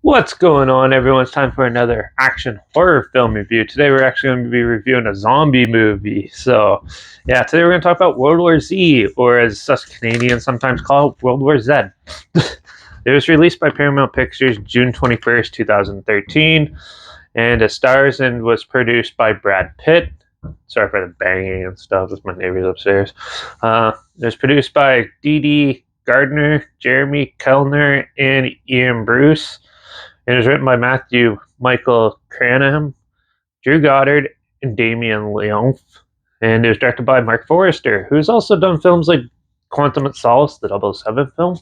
What's going on, everyone? It's time for another action horror film review. Today we're actually going to be reviewing a zombie movie. Yeah, today we're going to talk about World War Z, or as us Canadians sometimes call it, World War Z. It was released by Paramount Pictures June 21st, 2013, and it stars and was produced by Brad Pitt. Sorry for the banging and stuff, it's my neighbors upstairs. It was produced by Dee Gardner, Jeremy Kellner, and Ian Bruce. It was written by Matthew Michael Cranham, Drew Goddard, and Damien Leone. And it was directed by Mark Forrester, who's also done films like Quantum of Solace, the 007 film,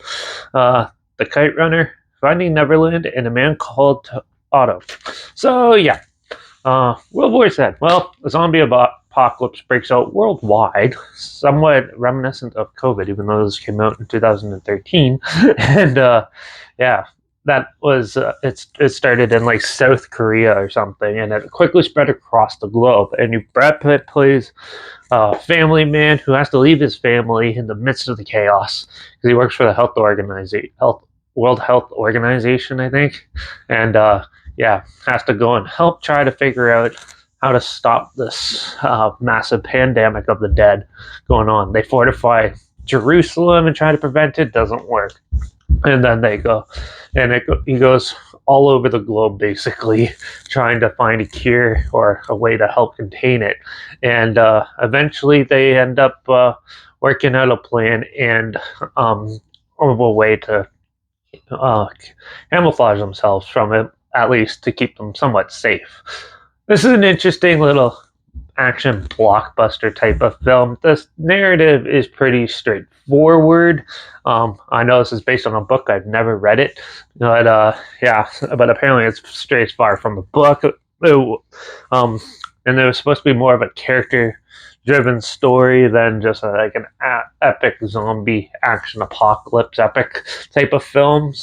The Kite Runner, Finding Neverland, and A Man Called Otto. World War Z. Well, a zombie apocalypse breaks out worldwide, somewhat reminiscent of COVID, even though this came out in 2013. and that was it started in like South Korea or something, and it quickly spread across the globe. And Brad Pitt plays a family man who has to leave his family in the midst of the chaos because he works for the World Health Organization, I think, and has to go and help try to figure out how to stop this massive pandemic of the dead going on. They fortify Jerusalem and try to prevent it. Doesn't work. And then they go, and he goes all over the globe basically trying to find a cure or a way to help contain it. And eventually they end up working out a plan and a way to camouflage themselves from it, at least to keep them somewhat safe. This is an interesting little action blockbuster type of film. This narrative is pretty straightforward. I know this is based on a book. I've never read it, but apparently it's straight far from the book. And it was supposed to be more of a character-driven story than just like an epic zombie action apocalypse epic type of film.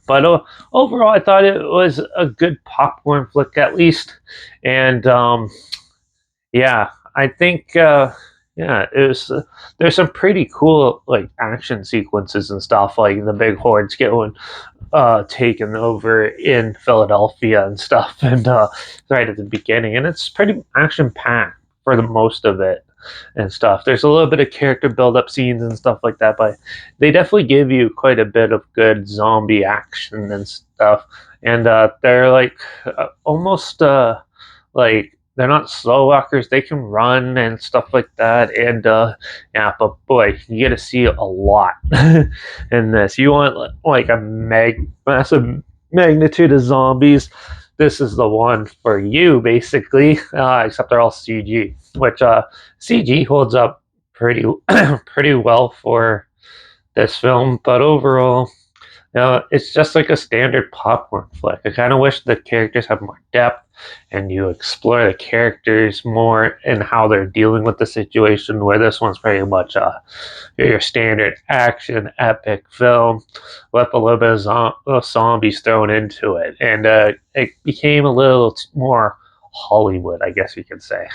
But overall, I thought it was a good popcorn flick, at least. And I think it was. There's some pretty cool like action sequences and stuff, like the big hordes getting taken over in Philadelphia and stuff, and right at the beginning, and it's pretty action packed for the most of it and stuff. There's a little bit of character build up scenes and stuff like that, but they definitely give you quite a bit of good zombie action and stuff. And they're like almost like they're not slow walkers. They can run and stuff like that. And but boy, you get to see a lot in this. You want like a massive magnitude of zombies, this is the one for you, basically. Except they're all CG, which CG holds up pretty pretty well for this film. But overall, it's just like a standard popcorn flick. I kind of wish the characters had more depth and you explore the characters more and how they're dealing with the situation, where this one's pretty much your standard action epic film with a little bit of zombies thrown into it. And it became a little more Hollywood, I guess you could say.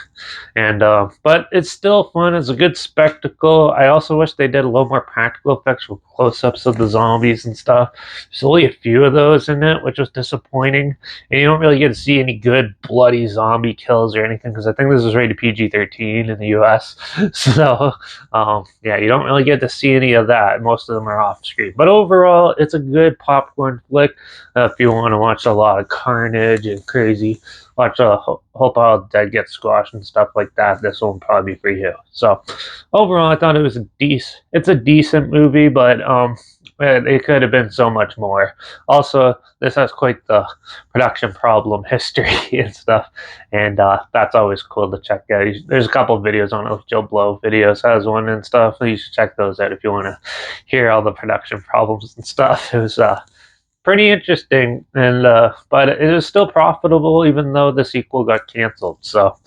And but it's still fun. It's a good spectacle. I also wish they did a little more practical effects with close-ups of the zombies and stuff. There's only a few of those in it, which was disappointing. And you don't really get to see any good bloody zombie kills or anything, because I think this is rated PG-13 in the US. So you don't really get to see any of that. Most of them are off screen. But overall, it's a good popcorn flick if you want to watch a lot of carnage and crazy. Watch a whole pile of dead get squashed and stuff like that. This one will probably be for you. So overall, I thought it was it's a decent movie, but it could have been so much more. Also, this has quite the production problem history and stuff, and that's always cool to check out. There's a couple of videos on it. Joe Blow videos has one and stuff. You should check those out if you want to hear all the production problems and stuff. It was pretty interesting, and but it is still profitable even though the sequel got canceled. So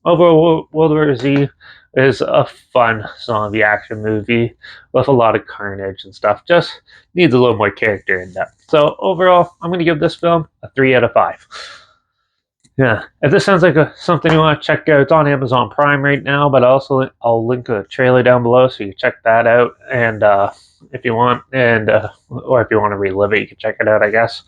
overall, World War Z is a fun zombie action movie with a lot of carnage and stuff. Just needs a little more character in depth. So overall, I'm going to give this film a 3 out of 5. Yeah, if this sounds like something you want to check out, it's on Amazon Prime right now. But also, I'll link a trailer down below so you can check that out. And if you want, and or if you want to relive it, you can check it out, I guess.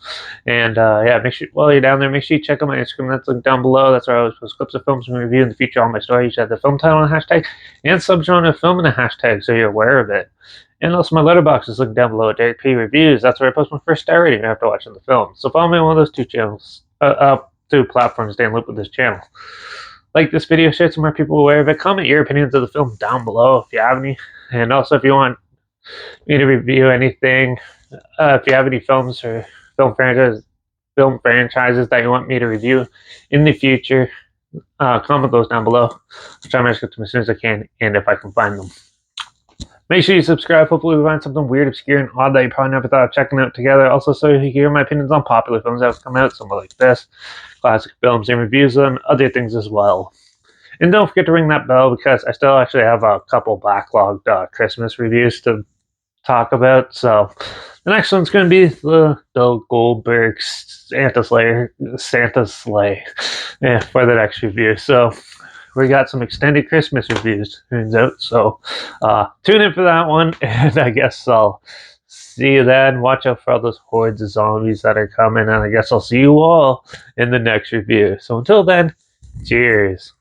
And yeah, make sure while you're down there, make sure you check out my Instagram. That's linked down below. That's where I always post clips of films and review in the future. All my stories have the film title and hashtag, and subgenre film and a hashtag, so you're aware of it. And also, my letterbox is linked down below at Derek P Reviews. That's where I post my first star rating after watching the film. So follow me on one of those two channels. Two platforms stay in loop with this channel. Like this video, share some more people aware of it. Comment your opinions of the film down below if you have any. And also, if you want me to review anything, if you have any films or film franchises that you want me to review in the future, comment those down below. I'll try to get to them as soon as I can, and if I can find them. Make sure you subscribe. Hopefully we find something weird, obscure, and odd that you probably never thought of checking out together. Also, so you can hear my opinions on popular films that have come out, something like this, classic films, and reviews on other things as well. And don't forget to ring that bell because I still actually have a couple backlogged Christmas reviews to talk about. So the next one's going to be the Bill Goldberg Santa Sleigh yeah, for the next review. So we got some extended Christmas reviews, turns out. So tune in for that one, and I guess I'll see you then. Watch out for all those hordes of zombies that are coming, and I guess I'll see you all in the next review. So until then, cheers.